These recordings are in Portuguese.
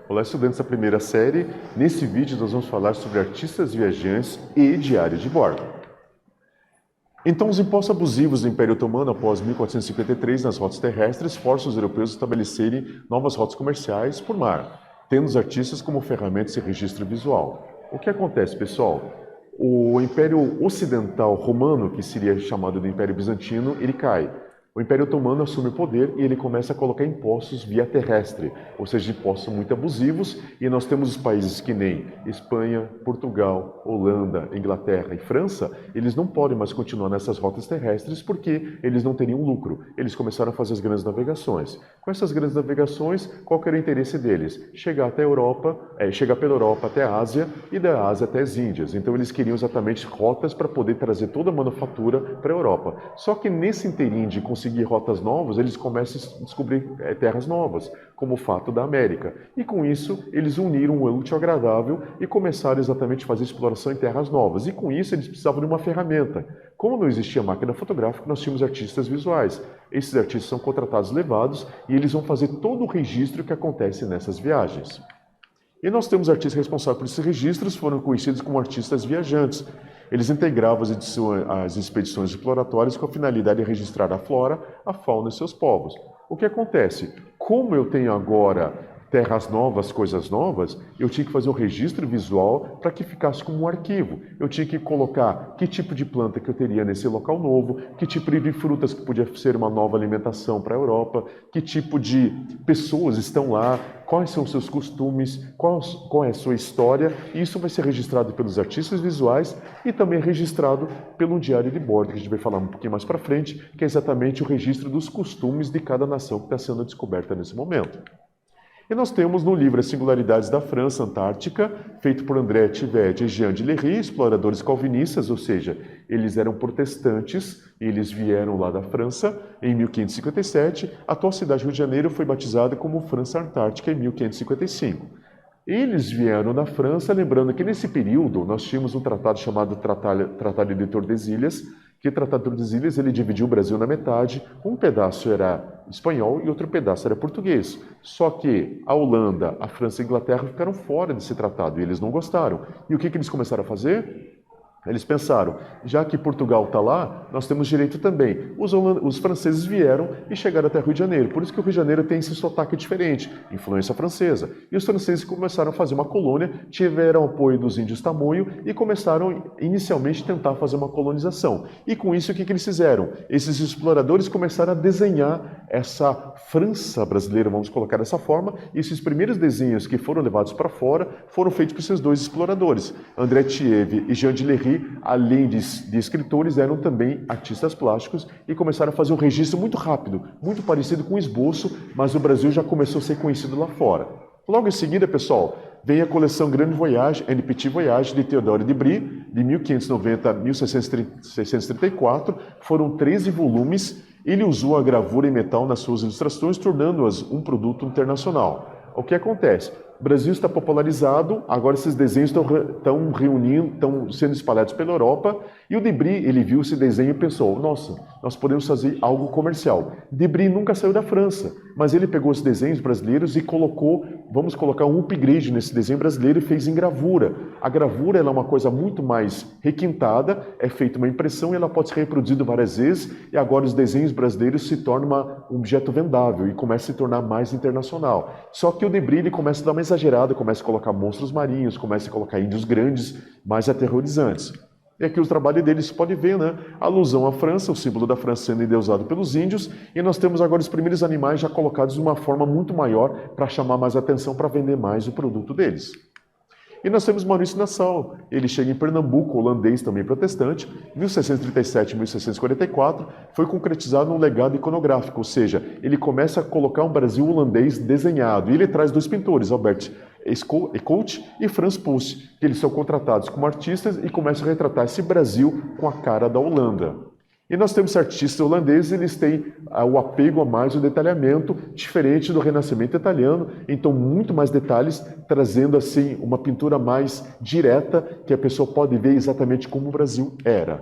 Olá, estudantes da primeira série. Nesse vídeo nós vamos falar sobre artistas viajantes e diário de bordo. Então, os impostos abusivos do Império Otomano após 1453 nas rotas terrestres forçam os europeus a estabelecerem novas rotas comerciais por mar, tendo os artistas como ferramentas de registro visual. O que acontece, pessoal? O Império Ocidental Romano, que seria chamado de Império Bizantino, ele cai. O Império Otomano assume o poder e ele começa a colocar impostos via terrestre, ou seja, impostos muito abusivos, e nós temos os países que nem Espanha, Portugal, Holanda, Inglaterra e França, eles não podem mais continuar nessas rotas terrestres porque eles não teriam lucro. Eles começaram a fazer as grandes navegações. Com essas grandes navegações, qual que era o interesse deles? Chegar até a Europa, chegar pela Europa até a Ásia e da Ásia até as Índias. Então eles queriam exatamente rotas para poder trazer toda a manufatura para a Europa. Só que nesse inteirinho de conseguir rotas novas, eles começam a descobrir terras novas, como o fato da América. E com isso, eles uniram o útil ao agradável e começaram exatamente a fazer exploração em terras novas. E com isso, eles precisavam de uma ferramenta. Como não existia máquina fotográfica, nós tínhamos artistas visuais. Esses artistas são contratados, levados, e eles vão fazer todo o registro que acontece nessas viagens. E nós temos artistas responsáveis por esses registros, foram conhecidos como artistas viajantes. Eles integravam as expedições exploratórias com a finalidade de registrar a flora, a fauna e seus povos. O que acontece? Como eu tenho agora terras novas, coisas novas, eu tinha que fazer um registro visual para que ficasse como um arquivo. Eu tinha que colocar que tipo de planta que eu teria nesse local novo, que tipo de frutas que podia ser uma nova alimentação para a Europa, que tipo de pessoas estão lá, quais são os seus costumes, qual é a sua história. E isso vai ser registrado pelos artistas visuais e também registrado pelo diário de bordo, que a gente vai falar um pouquinho mais para frente, que é exatamente o registro dos costumes de cada nação que está sendo descoberta nesse momento. E nós temos no livro As Singularidades da França Antártica, feito por André Tivette e Jean de Lery, exploradores calvinistas, ou seja, eles eram protestantes e eles vieram lá da França em 1557. A atual cidade de Rio de Janeiro foi batizada como França Antártica em 1555. Eles vieram da França, lembrando que nesse período nós tínhamos um tratado chamado Tratado de Tordesilhas, que o Tratado de Tordesilhas ele dividiu o Brasil na metade, um pedaço era espanhol e outro pedaço era português. Só que a Holanda, a França e a Inglaterra ficaram fora desse tratado e eles não gostaram. E o que eles começaram a fazer? Eles pensaram, já que Portugal está lá, nós temos direito também. Os franceses vieram e chegaram até Rio de Janeiro. Por isso que o Rio de Janeiro tem esse sotaque diferente, influência francesa. E os franceses começaram a fazer uma colônia, tiveram apoio dos índios tamoio e começaram inicialmente a tentar fazer uma colonização. E com isso, o que eles fizeram? Esses exploradores começaram a desenhar essa França brasileira, vamos colocar dessa forma. E esses primeiros desenhos que foram levados para fora foram feitos por esses dois exploradores, André Thieve e Jean de Lery. Além de escritores, eram também artistas plásticos e começaram a fazer um registro muito rápido, muito parecido com um esboço, mas o Brasil já começou a ser conhecido lá fora. Logo em seguida, pessoal, vem a coleção Grande Voyage, Un Petit Voyage, de Théodore de Bry, de 1590 a 1634. Foram 13 volumes. Ele usou a gravura em metal nas suas ilustrações, tornando-as um produto internacional. O que acontece? O Brasil está popularizado, agora esses desenhos estão reunindo, estão sendo espalhados pela Europa, e o Debry, ele viu esse desenho e pensou, nossa, nós podemos fazer algo comercial. Debry nunca saiu da França, mas ele pegou os desenhos brasileiros e colocou, vamos colocar um upgrade nesse desenho brasileiro e fez em gravura. A gravura ela é uma coisa muito mais requintada, é feita uma impressão e ela pode ser reproduzida várias vezes, e agora os desenhos brasileiros se tornam um objeto vendável e começa a se tornar mais internacional. Só que o Debry ele começa a dar uma exagerada, começa a colocar monstros marinhos, começa a colocar índios grandes, mais aterrorizantes. E aqui o trabalho deles se pode ver, né? A alusão à França, o símbolo da França sendo endeusado pelos índios, e nós temos agora os primeiros animais já colocados de uma forma muito maior para chamar mais atenção, para vender mais o produto deles. E nós temos Maurício Nassau, ele chega em Pernambuco, holandês também protestante, em 1637 e 1644, foi concretizado um legado iconográfico, ou seja, ele começa a colocar um Brasil holandês desenhado, e ele traz dois pintores, Albert Ecout e Frans Post, que eles são contratados como artistas e começam a retratar esse Brasil com a cara da Holanda. E nós temos artistas holandeses, eles têm o apego a mais o detalhamento, diferente do Renascimento italiano, então muito mais detalhes, trazendo assim uma pintura mais direta, que a pessoa pode ver exatamente como o Brasil era.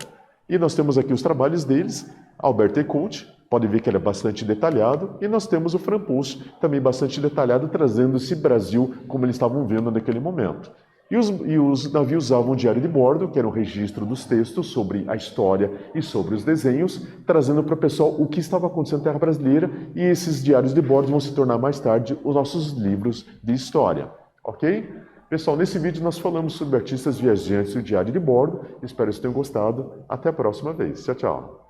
E nós temos aqui os trabalhos deles, Albert Ecout, Pode ver que ele é bastante detalhado. E nós temos o Frampost, também bastante detalhado, trazendo esse Brasil como eles estavam vendo naquele momento. E os navios usavam o diário de bordo, que era um registro dos textos sobre a história e sobre os desenhos, trazendo para o pessoal o que estava acontecendo na Terra Brasileira, e esses diários de bordo vão se tornar mais tarde os nossos livros de história, ok? Pessoal, nesse vídeo nós falamos sobre artistas viajantes e o diário de bordo. Espero que vocês tenham gostado. Até a próxima vez. Tchau, tchau.